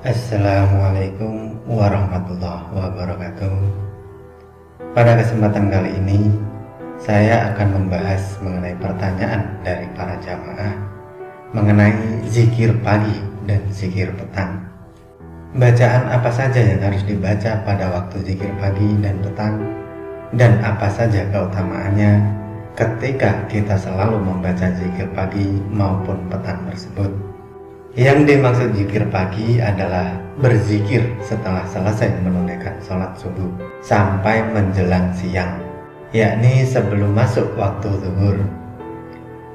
Assalamualaikum warahmatullahi wabarakatuh. Pada kesempatan kali ini, saya akan membahas mengenai pertanyaan dari para jamaah mengenai zikir pagi dan zikir petang. Bacaan apa saja yang harus dibaca pada waktu zikir pagi dan petang, dan apa saja keutamaannya ketika kita selalu membaca zikir pagi maupun petang tersebut. Yang dimaksud zikir pagi adalah berzikir setelah selesai menunaikan sholat subuh sampai menjelang siang, yakni sebelum masuk waktu zuhur.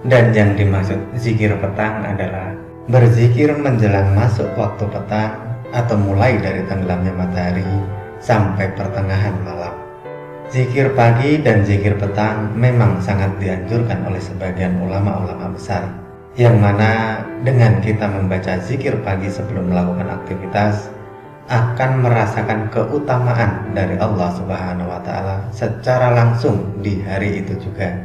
Dan yang dimaksud zikir petang adalah berzikir menjelang masuk waktu petang atau mulai dari tenggelamnya matahari sampai pertengahan malam. Zikir pagi dan zikir petang memang sangat dianjurkan oleh sebagian ulama-ulama besar, yang mana dengan kita membaca zikir pagi sebelum melakukan aktivitas akan merasakan keutamaan dari Allah Subhanahu wa Ta'ala secara langsung di hari itu juga.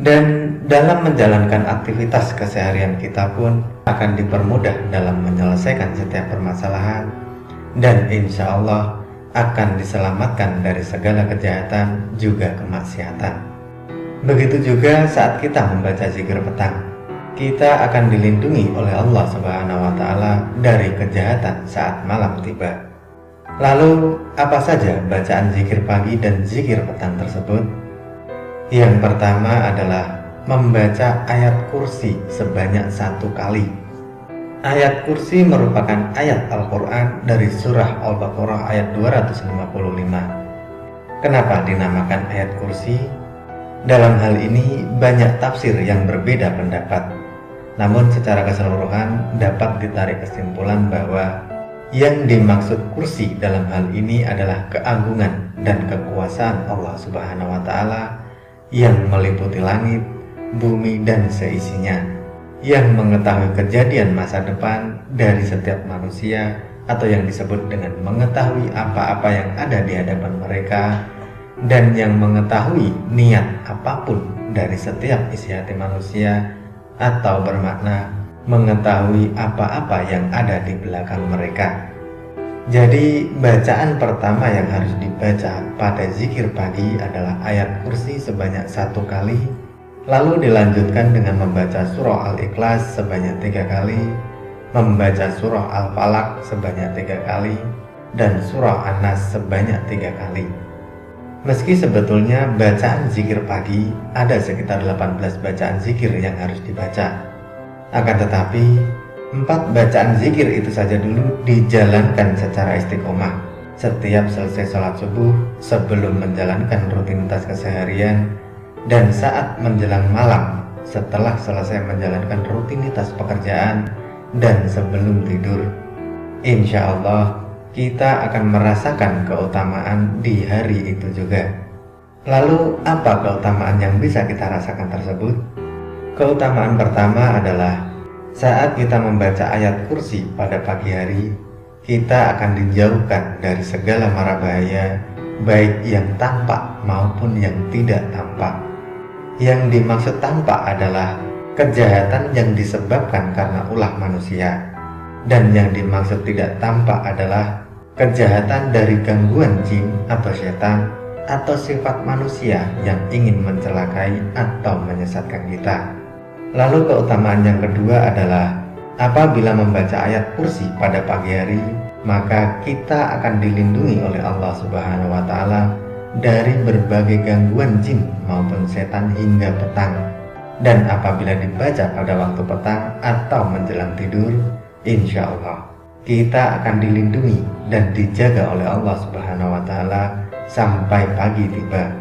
Dan dalam menjalankan aktivitas keseharian kita pun akan dipermudah dalam menyelesaikan setiap permasalahan, dan insya Allah akan diselamatkan dari segala kejahatan juga kemaksiatan. Begitu juga saat kita membaca zikir petang, kita akan dilindungi oleh Allah Subhanahu wa Ta'ala dari kejahatan saat malam tiba. Lalu, apa saja bacaan zikir pagi dan zikir petang tersebut? Yang pertama adalah membaca ayat kursi sebanyak 1 kali. Ayat kursi merupakan ayat Al-Quran dari surah Al-Baqarah ayat 255. Kenapa dinamakan ayat kursi? Dalam hal ini banyak tafsir yang berbeda pendapat. Namun secara keseluruhan dapat ditarik kesimpulan bahwa yang dimaksud kursi dalam hal ini adalah keagungan dan kekuasaan Allah Subhanahu wa Ta'ala yang meliputi langit, bumi, dan seisinya, yang mengetahui kejadian masa depan dari setiap manusia, atau yang disebut dengan mengetahui apa-apa yang ada di hadapan mereka, dan yang mengetahui niat apapun dari setiap isi hati manusia, atau bermakna mengetahui apa-apa yang ada di belakang mereka. Jadi bacaan pertama yang harus dibaca pada zikir pagi adalah ayat kursi sebanyak 1 kali, lalu dilanjutkan dengan membaca surah Al-Ikhlas sebanyak 3 kali, membaca surah Al-Falaq sebanyak 3 kali, dan surah An-Nas sebanyak 3 kali. Meski sebetulnya bacaan zikir pagi ada sekitar 18 bacaan zikir yang harus dibaca, akan tetapi 4 bacaan zikir itu saja dulu dijalankan secara istiqomah setiap selesai sholat subuh, sebelum menjalankan rutinitas keseharian, dan saat menjelang malam setelah selesai menjalankan rutinitas pekerjaan, dan sebelum tidur. Insya Allah kita akan merasakan keutamaan di hari itu juga. Lalu apa keutamaan yang bisa kita rasakan tersebut? Keutamaan pertama adalah saat kita membaca ayat kursi pada pagi hari, kita akan dijauhkan dari segala mara bahaya, baik yang tampak maupun yang tidak tampak. Yang dimaksud tampak adalah kejahatan yang disebabkan karena ulah manusia, dan yang dimaksud tidak tampak adalah kejahatan dari gangguan jin atau setan atau sifat manusia yang ingin mencelakai atau menyesatkan kita. Lalu keutamaan yang kedua adalah apabila membaca ayat kursi pada pagi hari, maka kita akan dilindungi oleh Allah Subhanahu wa Ta'ala dari berbagai gangguan jin maupun setan hingga petang. Dan apabila dibaca pada waktu petang atau menjelang tidur, insya Allah kita akan dilindungi dan dijaga oleh Allah Subhanahu wa Ta'ala sampai pagi tiba.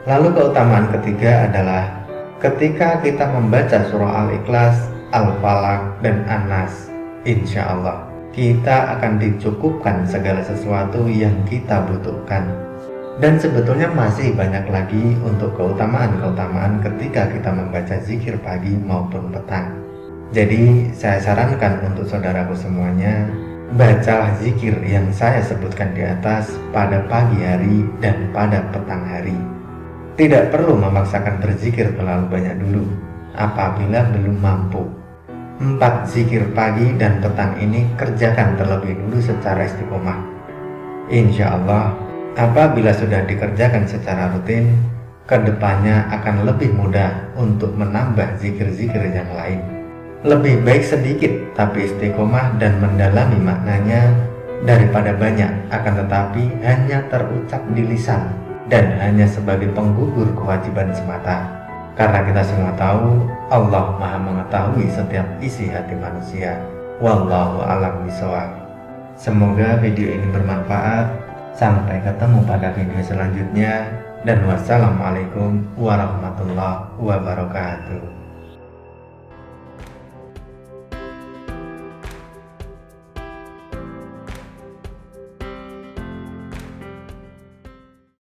Lalu keutamaan ketiga adalah ketika kita membaca surah Al-Ikhlas, Al-Falaq, dan An-Nas, insya Allah kita akan dicukupkan segala sesuatu yang kita butuhkan. Dan sebetulnya masih banyak lagi untuk keutamaan-keutamaan ketika kita membaca zikir pagi maupun petang. Jadi saya sarankan untuk saudaraku semuanya, bacalah zikir yang saya sebutkan di atas pada pagi hari dan pada petang hari. Tidak perlu memaksakan berzikir terlalu banyak dulu apabila belum mampu. 4 zikir pagi dan petang ini kerjakan terlebih dulu secara istiqomah. Insya Allah, apabila sudah dikerjakan secara rutin, kedepannya akan lebih mudah untuk menambah zikir-zikir yang lain. Lebih baik sedikit tapi istiqomah dan mendalami maknanya daripada banyak akan tetapi hanya terucap di lisan dan hanya sebagai penggugur kewajiban semata. Karena kita semua tahu Allah Maha mengetahui setiap isi hati manusia. Wallahu a'lam bishawab. Semoga video ini bermanfaat. Sampai ketemu pada video selanjutnya, dan wassalamualaikum warahmatullahi wabarakatuh.